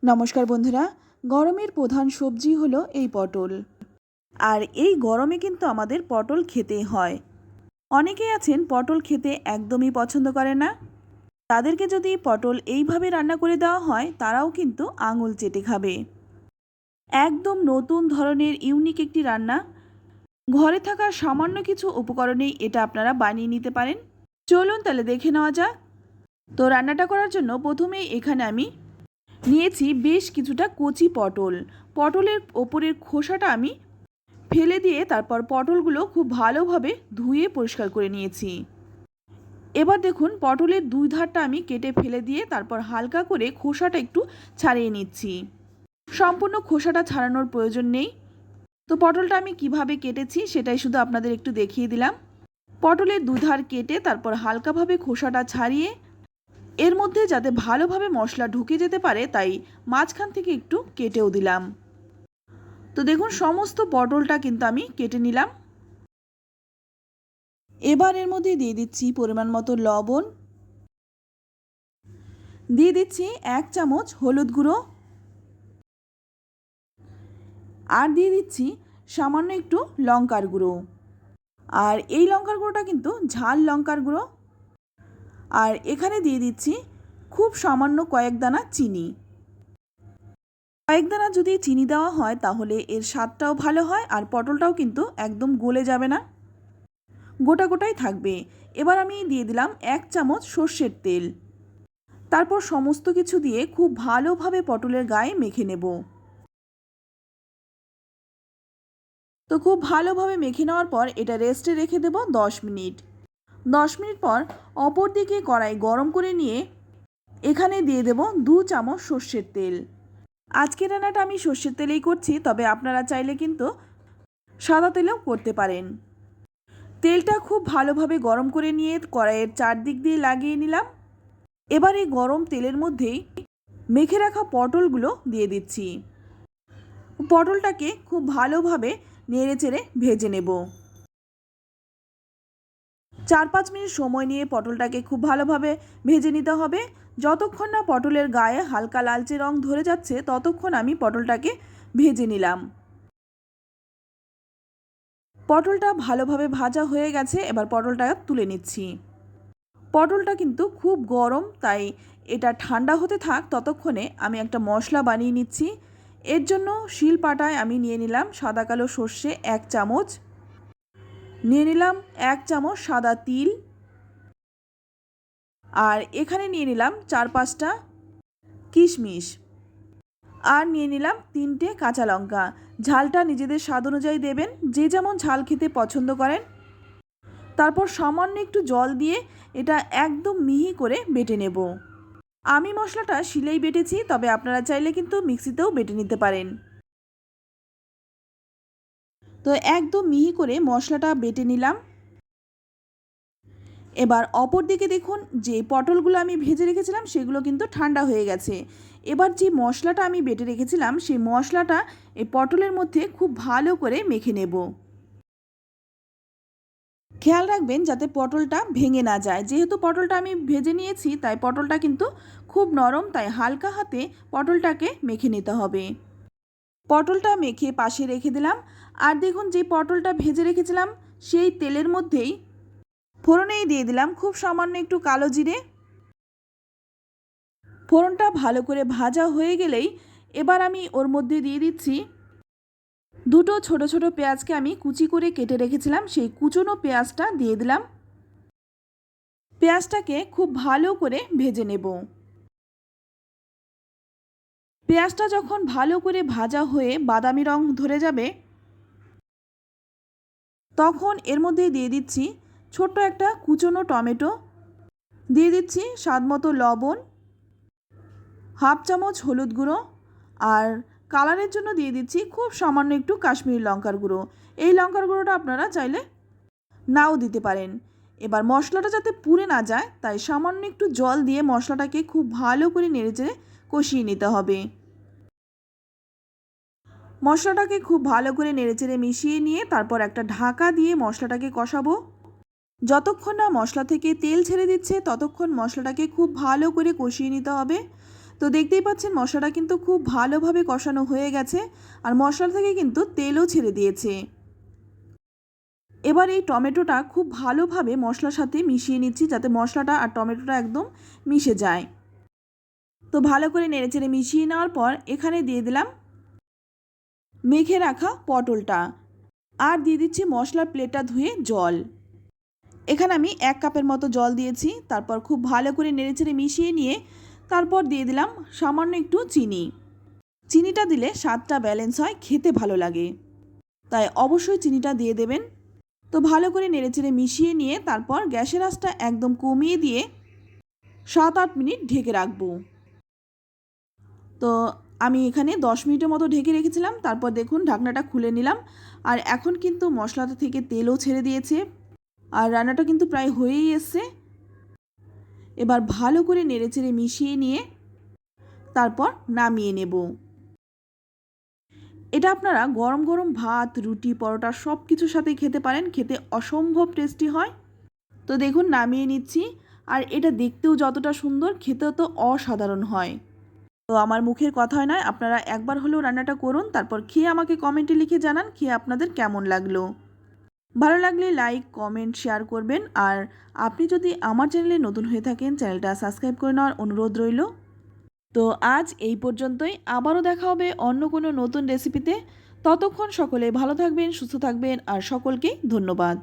নমস্কার বন্ধুরা। গরমের প্রধান সবজি হলো এই পটল। আর এই গরমে কিন্তু আমাদের পটল খেতেই হয়। অনেকেই আছেন পটল খেতে একদমই পছন্দ করে না। তাদেরকে যদি পটল এইভাবে রান্না করে দেওয়া হয় তারাও কিন্তু আঙুল চেটে খাবে। একদম নতুন ধরনের ইউনিক একটি রান্না। ঘরে থাকা সামান্য কিছু উপকরণেই এটা আপনারা বানিয়ে নিতে পারেন। চলুন তাহলে দেখে নেওয়া যাক। তো রান্নাটা করার জন্য প্রথমেই এখানে আমি নিয়েছি বেশ কিছুটা কচি পটল। পটলের ওপরের খোসাটা আমি ফেলে দিয়ে তারপর পটলগুলো খুব ভালোভাবে ধুয়ে পরিষ্কার করে নিয়েছি। এবার দেখুন পটলের দুই ধারটা আমি কেটে ফেলে দিয়ে তারপর হালকা করে খোসাটা একটু ছাড়িয়ে নিচ্ছি। সম্পূর্ণ খোসাটা ছাড়ানোর প্রয়োজন নেই। তো পটলটা আমি কিভাবে কেটেছি সেটাই শুধু আপনাদের একটু দেখিয়ে দিলাম। পটলের দুধার কেটে তারপর হালকাভাবে খোসাটা ছাড়িয়ে এর মধ্যে যাতে ভালোভাবে মশলা ঢুকে যেতে পারে তাই মাঝখান থেকে একটু কেটেও দিলাম। তো দেখুন সমস্ত পটলটা কিন্তু আমি কেটে নিলাম। এবার এর মধ্যে দিয়ে দিচ্ছি পরিমাণ মতো লবণ, দিয়ে দিচ্ছি 1 চামচ হলুদ গুঁড়ো, আর দিয়ে দিচ্ছি সামান্য একটু লঙ্কার গুঁড়ো। আর এই লঙ্কার গুঁড়োটা কিন্তু ঝাল লঙ্কার গুঁড়ো। আর এখানে দিয়ে দিচ্ছি খুব সামান্য কয়েক দানা চিনি। কয়েক দানা যদি চিনি দেওয়া হয় তাহলে এর স্বাদটাও ভালো হয় আর পটলটাও কিন্তু একদম গলে যাবে না, গোটা গোটাই থাকবে। এবার আমি দিয়ে দিলাম 1 চামচ সর্ষের তেল। তারপর সমস্ত কিছু দিয়ে খুব ভালোভাবে পটলের গায়ে মেখে নেব। তো খুব ভালোভাবে মেখে নেওয়ার পর এটা রেস্টে রেখে দেব 10 মিনিট। 10 মিনিট পর অপর দিকে কড়াই গরম করে নিয়ে এখানে দিয়ে দেব 2 চামচ সর্ষের তেল। আজকের রান্নাটা আমি সর্ষের তেলেই করছি, তবে আপনারা চাইলে কিন্তু সাদা তেলেও করতে পারেন। তেলটা খুব ভালোভাবে গরম করে নিয়ে কড়াইয়ের চারদিক দিয়ে লাগিয়ে নিলাম। এবার এই গরম তেলের মধ্যেই মেখে রাখা পটলগুলো দিয়ে দিচ্ছি। পটলটাকে খুব ভালোভাবে নেড়েচেড়ে ভেজে নেব। 4-5 মিনিট সময় নিয়ে পটলটাকে খুব ভালোভাবে ভেজে নিতে হবে। যতক্ষণ না পটলের গায়ে হালকা লালচে রং ধরে যাচ্ছে ততক্ষণ আমি পটলটাকে ভেজে নিলাম। পটলটা ভালোভাবে ভাজা হয়ে গেছে, এবার পটলটা তুলে নিচ্ছি। পটলটা কিন্তু খুব গরম, তাই এটা ঠান্ডা হতে থাক ততক্ষণে আমি একটা মশলা বানিয়ে নিচ্ছি। এর জন্য শিলপাটায় আমি নিয়ে নিলাম সাদা কালো সর্ষে 1 চামচ, নিয়ে নিলাম 1 চামচ সাদা তিল, আর এখানে নিয়ে নিলাম 4-5টা কিশমিশ, আর নিয়ে নিলাম 3টে কাঁচা লঙ্কা। ঝালটা নিজেদের স্বাদ অনুযায়ী দেবেন, যে যেমন ঝাল খেতে পছন্দ করেন। তারপর সামান্য একটু জল দিয়ে এটা একদম মিহি করে বেটে নেব। আমি মশলাটা শিলেই বেটেছি, তবে আপনারা চাইলে কিন্তু মিক্সিতেও বেটে নিতে পারেন। তো একদম মিহি করে মশলাটা বেটে নিলাম। এবার অপর দিকে দেখুন যে পটলগুলো আমি ভেজে রেখেছিলাম সেগুলো কিন্তু ঠান্ডা হয়ে গেছে। এবার যে মশলাটা আমি বেটে রেখেছিলাম সেই মশলাটা এই পটলের মধ্যে খুব ভালো করে মেখে নেব। খেয়াল রাখবেন যাতে পটলটা ভেঙে না যায়। যেহেতু পটলটা আমি ভেজে নিয়েছি তাই পটলটা কিন্তু খুব নরম, তাই হালকা হাতে পটলটাকে মেখে নিতে হবে। পটলটা মেখে পাশে রেখে দিলাম। আর দেখুন যে পটলটা ভেজে রেখেছিলাম সেই তেলের মধ্যেই ফোড়নেই দিয়ে দিলাম খুব সামান্য একটু কালো জিরে। ফোড়নটা ভালো করে ভাজা হয়ে গেলেই এবার আমি ওর মধ্যে দিয়ে দিচ্ছি দুটো ছোট ছোট পেঁয়াজকে আমি কুচি করে কেটে রেখেছিলাম, সেই কুচনো পেঁয়াজটা দিয়ে দিলাম। পেঁয়াজটাকে খুব ভালো করে ভেজে নেব। পেঁয়াজটা যখন ভালো করে ভাজা হয়ে বাদামি রং ধরে যাবে তখন এর মধ্যে দিয়ে দিচ্ছি ছোট্ট একটা কুচনো টমেটো, দিয়ে দিচ্ছি স্বাদমতো লবণ, 1/2 চামচ হলুদ গুঁড়ো, আর কালারের জন্য দিয়ে দিচ্ছি খুব সামান্য একটু কাশ্মীরি লঙ্কার গুঁড়ো। এই লঙ্কার গুঁড়োটা আপনারা চাইলে নাও দিতে পারেন। এবার মশলাটা যাতে পুড়ে না যায় তাই সামান্য একটু জল দিয়ে মশলাটাকে খুব ভালো করে নেড়েচেড়ে কষিয়ে নিতে হবে। মশলাটাকে খুব ভালো করে নেড়েচেড়ে মিশিয়ে নিয়ে তারপর একটা ঢাকা দিয়ে মশলাটাকে কষাবো। যতক্ষণ না মশলা থেকে তেল ছেড়ে দিচ্ছে ততক্ষণ মশলাটাকে খুব ভালো করে কষিয়ে নিতে হবে। তো দেখতেই পাচ্ছেন মশলাটা কিন্তু খুব ভালোভাবে কষানো হয়ে গেছে আর মশলা থেকে কিন্তু তেলও ছেড়ে দিয়েছে। এবার এই টমেটোটা খুব ভালোভাবে মশলার সাথে মিশিয়ে নিচ্ছি যাতে মশলাটা আর টমেটোটা একদম মিশে যায়। তো ভালো করে নেড়েচেড়ে মিশিয়ে নেওয়ার পর এখানে দিয়ে দিলাম মেখে রাখা পটলটা আর দিয়ে দিচ্ছি মশলার প্লেটটা ধুয়ে জল। এখানে আমি 1 কাপের মতো জল দিয়েছি। তারপর খুব ভালো করে নেড়েচেড়ে মিশিয়ে নিয়ে তারপর দিয়ে দিলাম সামান্য একটু চিনি। চিনিটা দিলে স্বাদটা ব্যালেন্স হয়, খেতে ভালো লাগে, তাই অবশ্যই চিনিটা দিয়ে দেবেন। তো ভালো করে নেড়েচেড়ে মিশিয়ে নিয়ে তারপর গ্যাসের আঁচটা একদম কমিয়ে দিয়ে 7-8 মিনিট ঢেকে রাখবো। তো আমি এখানে 10 মিনিটের মতো ঢেকে রেখেছিলাম। তারপর দেখুন ঢাকনাটা খুলে নিলাম আর এখন কিন্তু মশলাটা থেকে তেলও ছেড়ে দিয়েছে আর রান্নাটা কিন্তু প্রায় হয়েই এসছে। এবার ভালো করে নেড়েচেড়ে মিশিয়ে নিয়ে তারপর নামিয়ে নেব। এটা আপনারা গরম গরম ভাত, রুটি, পরোটা সব কিছুর সাথেই খেতে পারেন, খেতে অসম্ভব টেস্টি হয়। তো দেখুন নামিয়ে নিচ্ছি আর এটা দেখতেও যতটা সুন্দর, খেতেও তো অসাধারণ হয়। তো আমার মুখের কথাই নয়, আপনারা একবার হলেও রান্নাটা করুন, তারপর খেয়ে আমাকে কমেন্টে লিখে জানান খেয়ে আপনাদের কেমন লাগলো। ভালো লাগলে লাইক, কমেন্ট, শেয়ার করবেন। আর আপনি যদি আমার চ্যানেলে নতুন হয়ে থাকেন চ্যানেলটা সাবস্ক্রাইব করে নেওয়ার অনুরোধ রইল। তো আজ এই পর্যন্তই, আবারও দেখা হবে অন্য কোনো নতুন রেসিপিতে। ততক্ষণ সকলে ভালো থাকবেন, সুস্থ থাকবেন আর সকলকেই ধন্যবাদ।